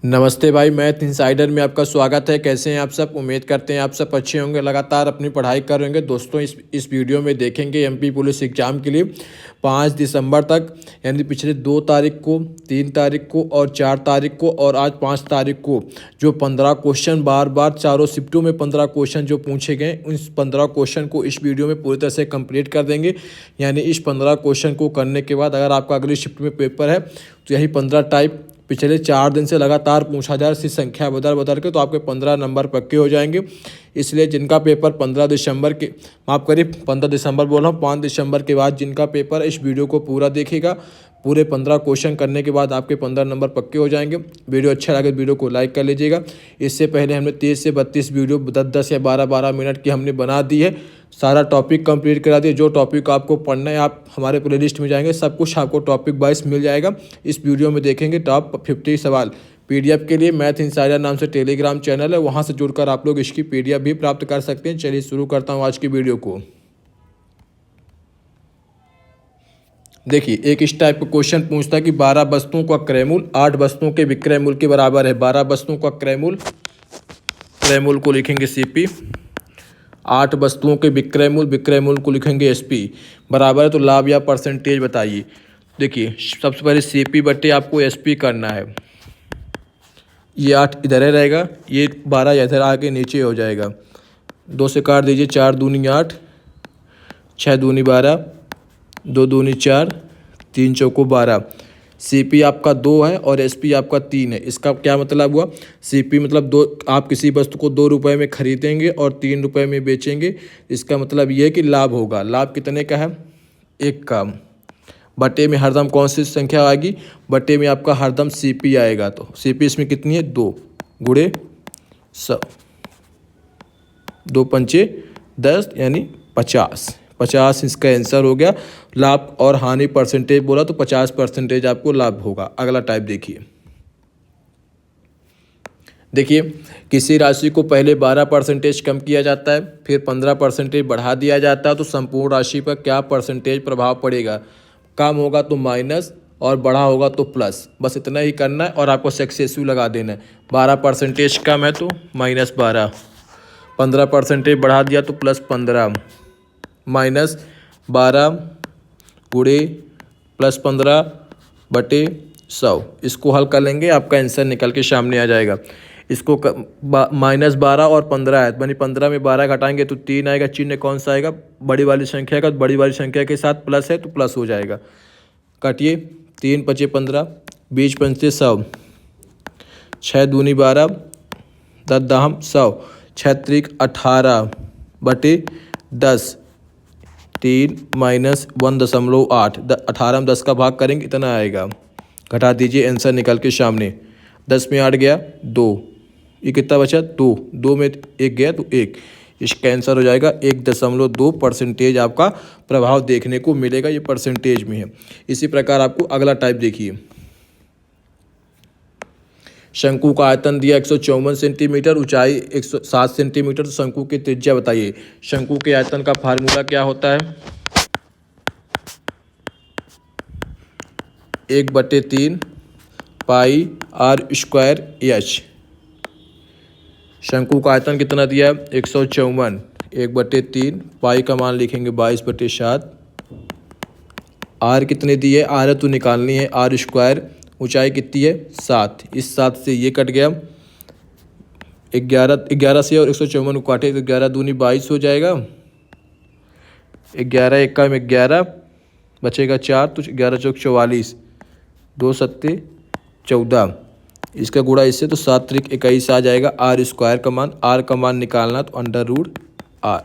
नमस्ते भाई, math insider में आपका स्वागत है। कैसे हैं आप सब? उम्मीद करते हैं आप सब अच्छे होंगे, लगातार अपनी पढ़ाई कर रहे होंगे। दोस्तों, इस वीडियो में देखेंगे एमपी पुलिस एग्ज़ाम के लिए 5 दिसंबर तक, यानी पिछले 2 तारीख को, 3 तारीख को और 4 तारीख को और आज 5 तारीख को जो 15 क्वेश्चन बार बार चारों शिफ्टों में 15 क्वेश्चन जो पूछे गए, उन 15 क्वेश्चन को इस वीडियो में पूरी तरह से कंप्लीट कर देंगे। यानी इस 15 क्वेश्चन को करने के बाद अगर आपका अगली शिफ्ट में पेपर है तो यही 15 टाइप पिछले 4 दिन से लगातार पूछा जा रहा है, इसी संख्या बदल के, तो आपके 15 नंबर पक्के हो जाएंगे। इसलिए जिनका पेपर 15 दिसंबर के, माफ़ करिए 15 दिसंबर बोल रहा हूँ, 5 दिसंबर के बाद जिनका पेपर इस वीडियो को पूरा देखेगा, पूरे 15 क्वेश्चन करने के बाद आपके 15 नंबर पक्के हो जाएंगे। वीडियो अच्छा लगे वीडियो को लाइक कर लीजिएगा। इससे पहले हमने 30 से 32 वीडियो 10-10 या 12-12 मिनट की हमने बना दी है। सारा टॉपिक कंप्लीट करा दिए। जो टॉपिक आपको पढ़ना है आप हमारे प्लेलिस्ट में जाएंगे, सब कुछ आपको टॉपिक वाइज मिल जाएगा। इस वीडियो में देखेंगे टॉप 50 सवाल। पीडीएफ के लिए मैथ इनसाइडर नाम से टेलीग्राम चैनल है, वहाँ से जुड़कर आप लोग इसकी पीडीएफ भी प्राप्त कर सकते हैं। चलिए शुरू करता हूँ आज की वीडियो को। देखिए, एक इस टाइप का क्वेश्चन पूछता है कि 12 वस्तुओं का क्रय मूल्य 8 वस्तुओं के विक्रय मूल्य के बराबर है। 12 वस्तुओं का क्रय मूल्य को लिखेंगे सीपी, 8 वस्तुओं के विक्रय मूल्य को लिखेंगे एसपी, बराबर है। तो लाभ या परसेंटेज बताइए। देखिए, सबसे पहले सीपी बटे आपको एसपी करना है। ये 8 इधर है रहेगा, ये 12 इधर आके नीचे हो जाएगा। 2 से काट दीजिए, 4 दूनी 8, 6 दूनी 12, 2 दूनी 4, 3 चौको 12। सीपी आपका 2 है और एसपी आपका 3 है। इसका क्या मतलब हुआ? सीपी मतलब 2, आप किसी वस्तु को 2 रुपये में खरीदेंगे और 3 रुपये में बेचेंगे। इसका मतलब ये है कि लाभ होगा। लाभ कितने का है? 1 का। बटे में हरदम कौन सी संख्या आएगी? बटे में आपका हरदम सीपी आएगा। तो सीपी इसमें कितनी है? 2 गुणे 100, 2 पंचे 10 यानी 50 इसका आंसर हो गया। लाभ और हानि परसेंटेज बोला तो 50% आपको लाभ होगा। अगला टाइप देखिए, किसी राशि को पहले 12% कम किया जाता है, फिर 15% बढ़ा दिया जाता है, तो संपूर्ण राशि पर क्या परसेंटेज प्रभाव पड़ेगा? कम होगा तो माइनस और बढ़ा होगा तो प्लस। बस इतना ही करना है और आपको सक्सेसिव लगा देना है। 12% कम है तो -12, 15% बढ़ा दिया तो +15, -12 गुणे +15 बटे 100। इसको हल कर लेंगे, आपका आंसर निकल के सामने आ जाएगा। इसको -12 और 15 है, यानी 15 में 12 घटाएंगे तो 3 आएगा। चिन्ह कौन सा आएगा? बड़ी वाली संख्या का। बड़ी वाली संख्या के साथ प्लस है तो प्लस हो जाएगा। काटिए, 3 पचे 15, 20 पंचे 100, 6 दूनी 12, 10 दाहम 100, 6 त्रिक 18 बटे 10, 3 -1.8, 18 में 10 का भाग करेंगे इतना आएगा। घटा दीजिए, आंसर निकल के सामने। 10 में 8 गया 2, ये कितना बचा? 2 में 1 गया तो 1। इसका आंसर हो जाएगा 1.2%। आपका प्रभाव देखने को मिलेगा, ये परसेंटेज में है। इसी प्रकार आपको अगला टाइप देखिए। शंकु का आयतन दिया 154 सेंटीमीटर, ऊंचाई 107 सेंटीमीटर, तो शंकु की त्रिज्या बताइए। शंकु के आयतन का फार्मूला क्या होता है? 1/3 पाई आर स्क्वायर एच। शंकु का आयतन कितना दिया है? 154, 1/3 पाई का मान लिखेंगे 22/7। आर कितने दिए? आर है तो निकालनी है, आर स्क्वायर। ऊंचाई कितनी है? 7। इस 7 से ये कट गया, 11 से और 154 को काटे तो 11 दूनी 22 हो जाएगा। 11 1 में 11 बचेगा 4, तो 11 चौक 44, 2 सत्ते 14। इसका गुणा इससे तो 7 त्रिक 21 आ जाएगा। आर स्क्वायर का मान, आर का मान निकालना तो √r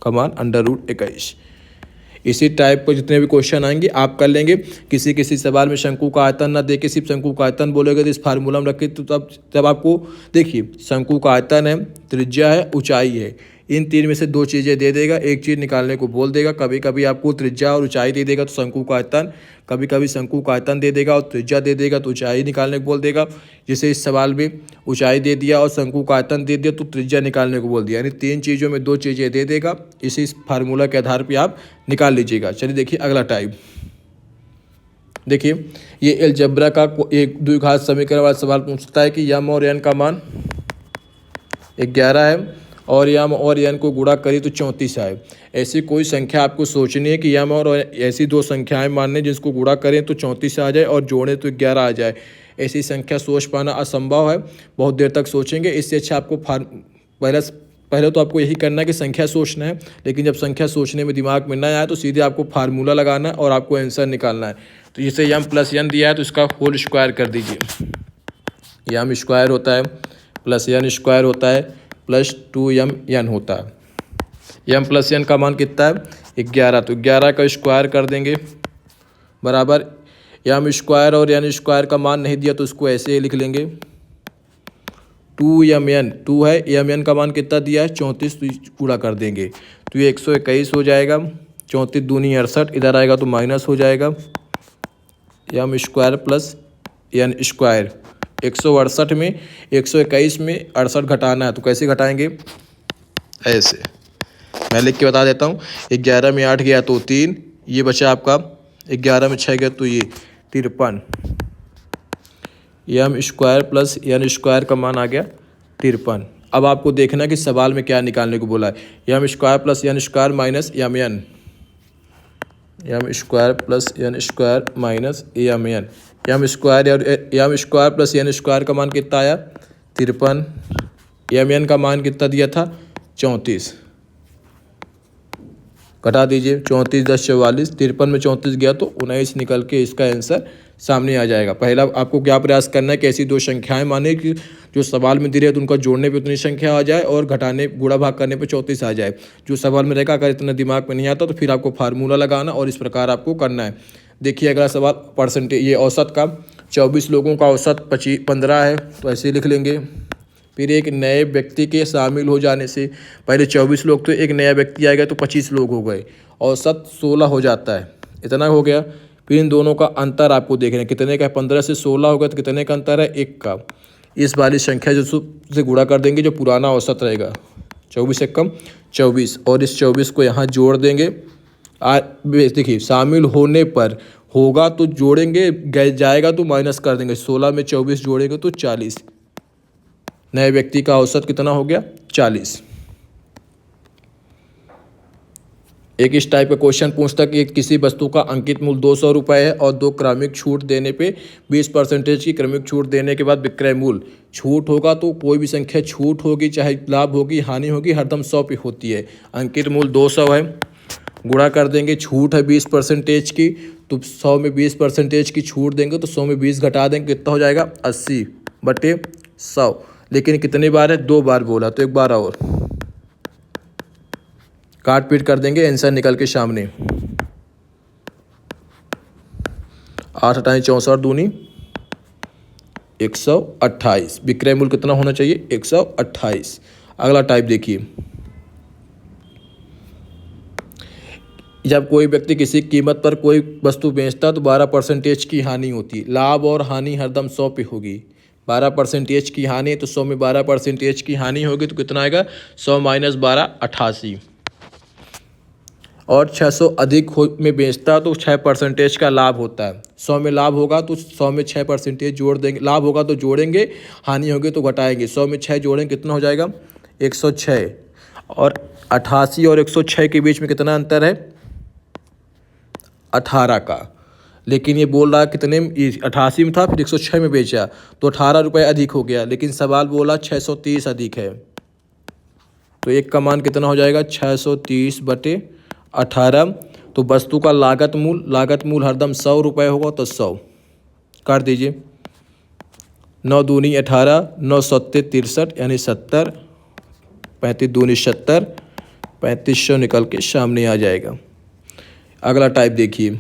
का मान √21। इसी टाइप को जितने भी क्वेश्चन आएंगे आप कर लेंगे। किसी सवाल में शंकु का आयतन ना देके सिर्फ शंकु का आयतन बोलेगा तो इस फार्मूला में रखिए, तो तब आपको देखिए, शंकु का आयतन है, त्रिज्या है, ऊंचाई है, इन 3 में से 2 चीज़ें दे देगा, एक चीज़ निकालने को बोल देगा। कभी कभी आपको त्रिज्या और ऊंचाई दे देगा तो शंकु का आयतन, कभी कभी शंकु का आयतन दे देगा और त्रिज्या दे देगा तो ऊंचाई निकालने को बोल देगा। जैसे इस सवाल में ऊंचाई दे दिया और शंकु का आयतन दे दिया तो त्रिज्या निकालने को बोल दिया, यानी 3 चीज़ों में 2 चीज़ें दे देगा। इसी फार्मूला के आधार पर आप निकाल लीजिएगा। चलिए देखिए अगला टाइप। देखिए ये अलजेब्रा का एक द्विघात समीकरण वाला सवाल पूछता है कि यम और एन का मान 11 है और यम और एन को गुणा करी तो 34 आए। ऐसी कोई संख्या आपको सोचनी है कि यम और ऐसी दो संख्याएं मानने जिसको गुणा करें तो 34 आ जाए और जोड़ें तो 11 आ जाए। ऐसी संख्या सोच पाना असंभव है, बहुत देर तक सोचेंगे। इससे अच्छा आपको पहले तो आपको यही करना है कि संख्या सोचना है, लेकिन जब संख्या सोचने में दिमाग में ना आए तो सीधे आपको फार्मूला लगाना है और आपको आंसर निकालना है। तो जैसे यम प्लस एन दिया है तो इसका होल स्क्वायर कर दीजिए। यम स्क्वायर होता है प्लस एन स्क्वायर होता है प्लस 2m एन होता है। यम प्लस एन का मान कितना है 11, तो 11 का स्क्वायर कर देंगे बराबर यम स्क्वायर और एन स्क्वायर का मान नहीं दिया तो उसको ऐसे ही लिख लेंगे 2mn, 2 है, mn का मान कितना दिया है 34, तो पूरा कर देंगे तो ये 121 हो जाएगा। 34 दूनी 68, इधर आएगा तो माइनस हो जाएगा m square plus n square. 168 में 121 में 68 घटाना है तो कैसे घटाएंगे, ऐसे मैं लिख के बता देता हूँ। 11 में 8 गया तो 3, ये बचा आपका 11 में 6 गया तो ये 53। M square plus n square का मान आ गया 53। अब आपको देखना कि सवाल में क्या निकालने को बोला है। M square plus n square minus m n, m square plus n square minus m n. M square plus n square का मान कितना आया 53, एम एन का मान कितना दिया था 34, घटा दीजिए 34 10 44, 53 में 34 गया तो 19 निकल के इसका आंसर सामने आ जाएगा। पहला आपको क्या प्रयास करना है कि ऐसी दो संख्याएं माने कि जो सवाल में दे रहे तो उनका जोड़ने पे उतनी संख्या आ जाए और घटाने गुणा भाग करने पे 34 आ जाए। जो सवाल में रहेगा अगर इतना दिमाग में नहीं आता तो फिर आपको फार्मूला लगाना और इस प्रकार आपको करना है। देखिए अगला सवाल परसेंटेज, ये औसत का 24 लोगों का औसत 15 है तो ऐसे लिख लेंगे। फिर एक नए व्यक्ति के शामिल हो जाने से, पहले 24 लोग तो एक नया व्यक्ति आएगा तो 25 लोग हो गए, औसत 16 हो जाता है, इतना हो गया। फिर इन दोनों का अंतर आपको देखना है कितने का है, 15 से 16 होगा तो कितने का अंतर है 1 का। इस वाली संख्या जो से गुणा कर देंगे जो पुराना औसत रहेगा 24 से कम 24, और इस 24 को यहाँ जोड़ देंगे। देखिए शामिल होने पर होगा तो जोड़ेंगे, जाएगा तो माइनस कर देंगे। 16 में 24 जोड़ेंगे तो 40, नए व्यक्ति का औसत कितना हो गया 40। एक इस टाइप का क्वेश्चन पूछता कि किसी वस्तु का अंकित मूल्य 200 रुपये है और 2 क्रमिक छूट देने पे 20% की क्रमिक छूट देने के बाद विक्रय मूल्य, छूट होगा तो कोई भी संख्या छूट होगी चाहे लाभ होगी हानि होगी हरदम 100 पे होती है। अंकित मूल्य 200 है, गुणा कर देंगे, छूट है 20% की तो 100 में 20% की छूट देंगे तो 100 में 20 घटा देंगे, कितना हो जाएगा 80/100। लेकिन कितनी बार है 2 बार बोला तो 1 बार और काट पीट कर देंगे, आंसर निकल के सामने 8 × 64 दूनी 128। विक्रय मूल्य कितना होना चाहिए 128। अगला टाइप देखिए, जब कोई व्यक्ति किसी कीमत पर कोई वस्तु बेचता तो 12% की हानि होती, लाभ और हानि हरदम 100 पे होगी। 12% की हानि तो 100 में 12% की हानि होगी तो कितना आएगा 100 - 12 88। और 600 अधिक में बेचता तो 6% का लाभ होता है। 100 में लाभ होगा तो 100 में 6% जोड़ देंगे, लाभ होगा तो जोड़ेंगे, हानि होगी तो घटाएंगे। 100 में 6 जोड़ेंगे कितना हो जाएगा 106। और 88 और 106 के बीच में कितना अंतर है 18 का। लेकिन ये बोल रहा कितने 88 में था फिर 106 में बेचा तो 18 रुपये अधिक हो गया, लेकिन सवाल बोला 630 अधिक है तो एक का मान कितना हो जाएगा 630/18। तो वस्तु का लागत मूल्य हरदम 100 रुपये होगा तो 100 काट दीजिए। 9 दूनी 18, 9 सत्ते 63 यानी 70, 35 दूनी 70, 3500 निकल के सामने आ जाएगा। अगला टाइप देखिए,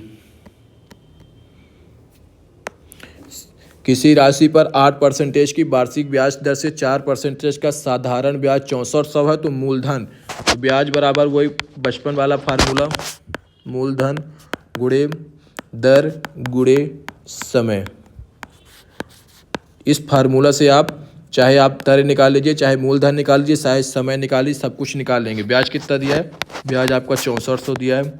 किसी राशि पर 8% की वार्षिक ब्याज दर से 4% का साधारण ब्याज 6400 है तो मूलधन, तो ब्याज बराबर वही बचपन वाला फार्मूला, मूलधन गुणे दर गुणे समय। इस फार्मूला से आप चाहे आप दर निकाल लीजिए, चाहे मूलधन निकाल लीजिए, चाहे समय निकालिए, सब कुछ निकाल लेंगे। ब्याज कितना दिया है, ब्याज आपका 6400 दिया है,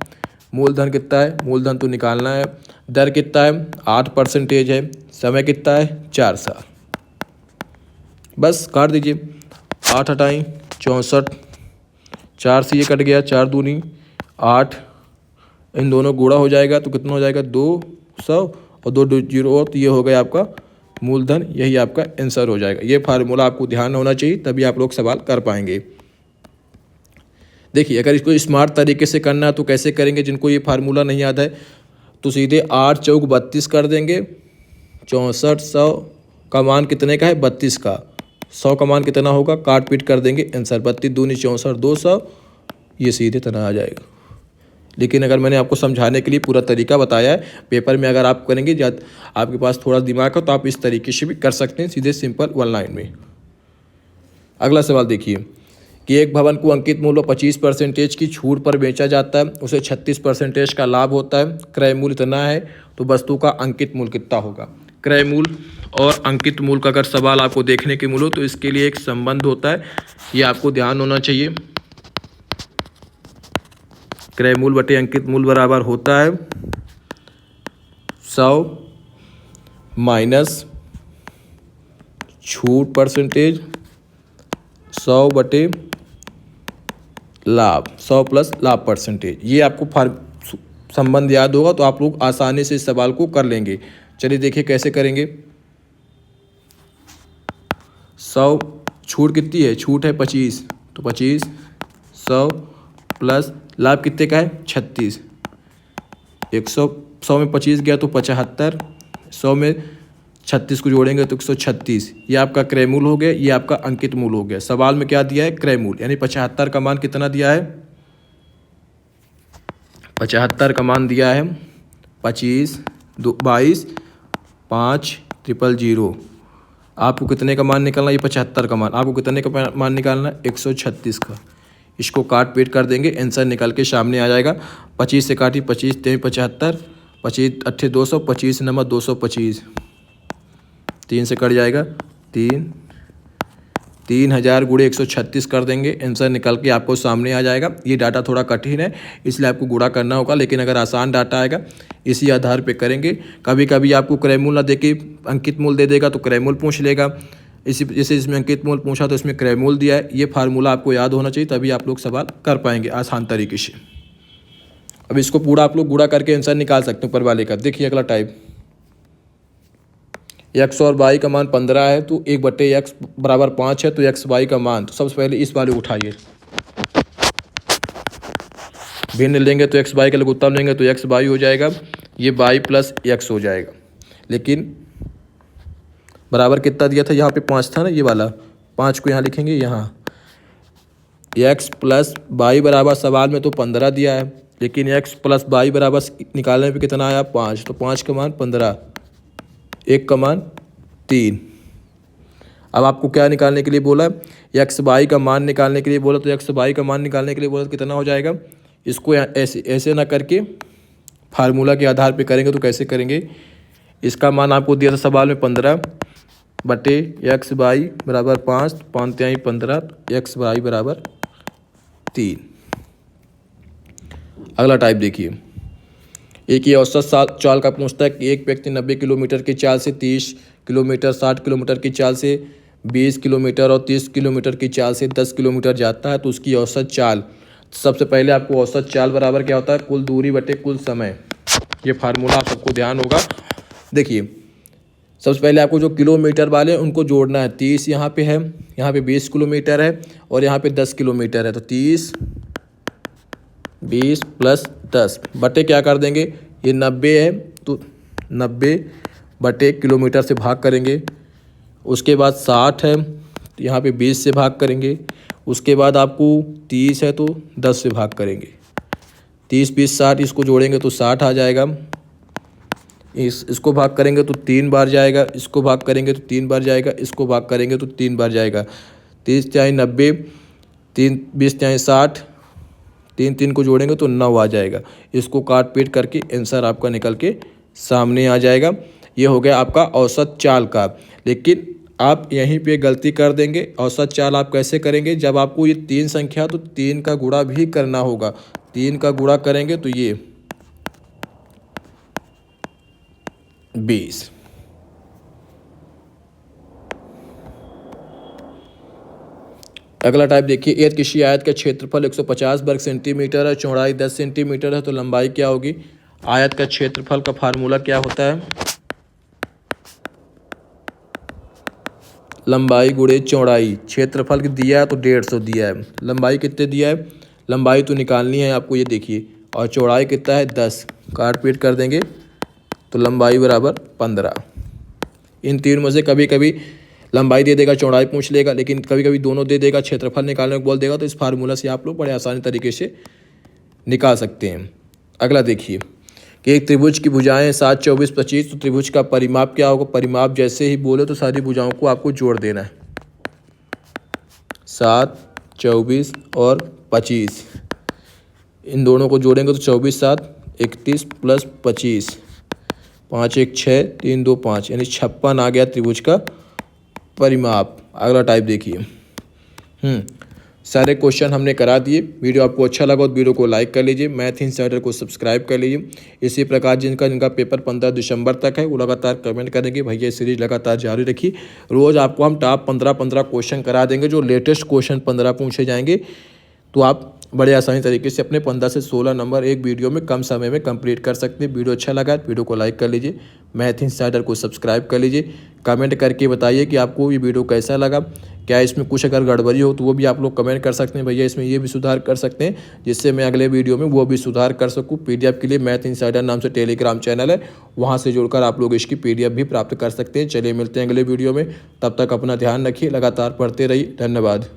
मूलधन कितना है, मूलधन तो निकालना है। दर कितना है, 8% है। समय कितना है, 4 साल। बस काट दीजिए, 8 हटाएँ 64, 4 से ये कट गया, 4 दूनी 8, इन दोनों गुणा हो जाएगा तो कितना हो जाएगा, 200 और 2 जीरो और, तो ये हो गया आपका मूलधन। यही आपका आंसर हो जाएगा। ये फार्मूला आपको ध्यान होना चाहिए, तभी आप लोग सवाल कर पाएंगे। देखिए अगर इसको स्मार्ट तरीके से करना है तो कैसे करेंगे, जिनको ये फार्मूला नहीं याद है तो सीधे 8 चौक 32 कर देंगे। 64 100 का मान कितने का है, 32 का। 100 का मान कितना होगा, काट पीट कर देंगे आंसर। 32 दूनी 64, 200, ये सीधे तरह आ जाएगा। लेकिन अगर मैंने आपको समझाने के लिए पूरा तरीका बताया है, पेपर में अगर आप करेंगे या आपके पास थोड़ा दिमाग है तो आप इस तरीके से भी कर सकते हैं, सीधे सिंपल 1 लाइन में। अगला सवाल देखिए कि एक भवन को अंकित मूल्य 25% की छूट पर बेचा जाता है, उसे 36% का लाभ होता है, क्रय मूल्य इतना है, तो वस्तु का अंकित मूल्य कितना होगा। क्रय मूल्य और अंकित मूल्य का अगर सवाल आपको देखने के मिलो तो इसके लिए एक संबंध होता है, ये आपको ध्यान होना चाहिए। क्रय मूल्य बटे अंकित मूल्य बराबर होता है 100 माइनस छूट परसेंटेज 100 बटे लाभ, 100 प्लस लाभ परसेंटेज। ये आपको संबंध याद होगा तो आप लोग आसानी से इस सवाल को कर लेंगे। चलिए देखिए कैसे करेंगे। 100 छूट कितनी है, छूट है 25, तो 25 100 प्लस लाभ कितने का है 36, 100 में 25 गया तो 75, 100 में 36 को जोड़ेंगे तो 136। ये आपका क्रय मूल्य हो गया, ये आपका अंकित मूल्य हो गया। सवाल में क्या दिया है, क्रय मूल्य, यानी 75 का मान कितना दिया है, 75 का मान दिया है 25 22 5 000। आपको कितने का मान निकालना है, ये 75 का मान, आपको कितने का मान निकालना है 136 का। इसको काट पीट कर देंगे, आंसर निकल के सामने आ जाएगा। 25 से काटी, 25 3 75, 25 8 200, 25 नंबर 225, 3 से कट जाएगा 3000 गुणे 136 कर देंगे, आंसर निकल के आपको सामने आ जाएगा। ये डाटा थोड़ा कठिन है इसलिए आपको गुणा करना होगा, लेकिन अगर आसान डाटा आएगा इसी आधार पे करेंगे। कभी कभी आपको क्रय मूल्य ना दे के अंकित मूल्य दे देगा तो क्रय मूल्य पूछ लेगा, इसी जैसे इसमें अंकित मूल्य पूछा तो इसमें क्रय मूल्य दिया है। ये फार्मूला आपको याद होना चाहिए, तभी आप लोग सवाल कर पाएंगे आसान तरीके से। अब इसको पूरा आप लोग गुणा करके आंसर निकाल सकते हैं ऊपर वाले का। देखिए अगला टाइप, x और y का मान 15 है तो 1/x बराबर 5 है, तो x y का मान, तो सबसे पहले इस वाले उठाइए, भिन्न लेंगे तो x y का लघुत्तम लेंगे तो x y हो जाएगा, ये y प्लस x हो जाएगा। लेकिन बराबर कितना दिया था, यहाँ पे 5 था ना, ये वाला 5 को यहाँ लिखेंगे, यहाँ x प्लस y बराबर सवाल में तो 15 दिया है, लेकिन x प्लस y बराबर निकालने पे कितना आया 5, तो 5 का मान 15, 1 का मान 3। अब आपको क्या निकालने के लिए बोला, एक्स वाई का मान निकालने के लिए बोला, तो एक्स वाई का मान निकालने के लिए बोला तो कितना हो जाएगा। इसको ऐसे ऐसे ना करके फार्मूला के आधार पे करेंगे, तो कैसे करेंगे, इसका मान आपको दिया था सवाल में 15 बटे एक्स वाई बराबर 5, 5 3 15, एक्स वाई बराबर 3। अगला टाइप देखिए, एक ये औसत चाल का पूछता है कि एक व्यक्ति 90 किलोमीटर की चाल से 30 किलोमीटर, 60 किलोमीटर की चाल से 20 किलोमीटर और 30 किलोमीटर की चाल से 10 किलोमीटर जाता है, तो उसकी औसत चाल। सबसे पहले आपको औसत चाल बराबर क्या होता है, कुल दूरी बटे कुल समय। ये फार्मूला आप सबको ध्यान होगा। देखिए सबसे पहले आपको जो किलोमीटर वाले उनको जोड़ना है। 30 यहाँ पे है, यहाँ पे 20 किलोमीटर है और यहाँ पे 10 किलोमीटर है, तो 30 20 प्लस 10 बटे क्या कर देंगे, ये 90 है तो 90 बटे किलोमीटर से भाग करेंगे। उसके बाद 60 है तो यहाँ पे 20 से भाग करेंगे। उसके बाद आपको 30 है तो 10 से भाग करेंगे। 30 20 60, इसको जोड़ेंगे तो 60 आ जाएगा। इसको भाग करेंगे तो 3 बार जाएगा, इसको भाग करेंगे तो 3 बार जाएगा, इसको भाग करेंगे तो 3 बार जाएगा। 30 चाहे 90, 3 20 चाहे 60, 3 3 को जोड़ेंगे तो 9 आ जाएगा। इसको काट पीट करके आंसर आपका निकल के सामने आ जाएगा। ये हो गया आपका औसत चाल का। लेकिन आप यहीं पे गलती कर देंगे। औसत चाल आप कैसे करेंगे, जब आपको ये 3 संख्या तो 3 का गुणा भी करना होगा। 3 का गुणा करेंगे तो ये 20। अगला टाइप देखिए, यदि किसी आयत का क्षेत्रफल 150 वर्ग सेंटीमीटर है, चौड़ाई 10 सेंटीमीटर है, तो लंबाई क्या होगी। आयत का क्षेत्रफल का फार्मूला क्या होता है, लंबाई गुणे चौड़ाई। क्षेत्रफल दिया है तो 150 दिया है, लंबाई कितने दिया है, लंबाई तो निकालनी है आपको, ये देखिए, और चौड़ाई कितना है 10, काट पीट कर देंगे तो लंबाई बराबर 15। इन तीन में से कभी कभी लंबाई दे देगा, चौड़ाई पूछ लेगा, लेकिन कभी कभी दोनों दे देगा, क्षेत्रफल निकालने को बोल देगा, तो इस फार्मूला से आप लोग बड़े आसानी तरीके से निकाल सकते हैं। अगला देखिए कि एक त्रिभुज की भुजाएं 7, 24, 25, तो त्रिभुज का परिमाप क्या होगा। परिमाप जैसे ही बोले तो सारी भुजाओं को आपको जोड़ देना है, 7, 24 और 25, इन दोनों को जोड़ेंगे तो 24, 7, 31 प्लस 25, 5, 1, 6, 3, 2, 5, यानी 56 आ गया त्रिभुज का परिमाप। अगला टाइप देखिए, सारे क्वेश्चन हमने करा दिए। वीडियो आपको अच्छा लगा तो वीडियो को लाइक कर लीजिए, मैथ इनसाइडर को सब्सक्राइब कर लीजिए। इसी प्रकार जिनका पेपर 15 दिसंबर तक है वो लगातार कमेंट करेंगे, भैया ये सीरीज लगातार जारी रखिए। रोज़ आपको हम टॉप 15 क्वेश्चन करा देंगे, जो लेटेस्ट क्वेश्चन 15 पूछे जाएंगे, तो आप बड़े आसानी तरीके से अपने 15 से 16 नंबर एक वीडियो में कम समय में कंप्लीट कर सकते हैं। वीडियो अच्छा लगा वीडियो को लाइक कर लीजिए, मैथ इनसाइडर को सब्सक्राइब कर लीजिए। कमेंट करके बताइए कि आपको ये वीडियो कैसा लगा, क्या इसमें कुछ अगर गड़बड़ी हो तो वो भी आप लोग कमेंट कर सकते हैं, भैया इसमें ये भी सुधार कर सकते हैं, जिससे मैं अगले वीडियो में वो भी सुधार कर सकूँ। PDF के लिए मैथ इनसाइडर नाम से टेलीग्राम चैनल है, वहाँ से जुड़कर आप लोग इसकी PDF भी प्राप्त कर सकते हैं। चलिए मिलते हैं अगले वीडियो में, तब तक अपना ध्यान रखिए, लगातार पढ़ते रहिए। धन्यवाद।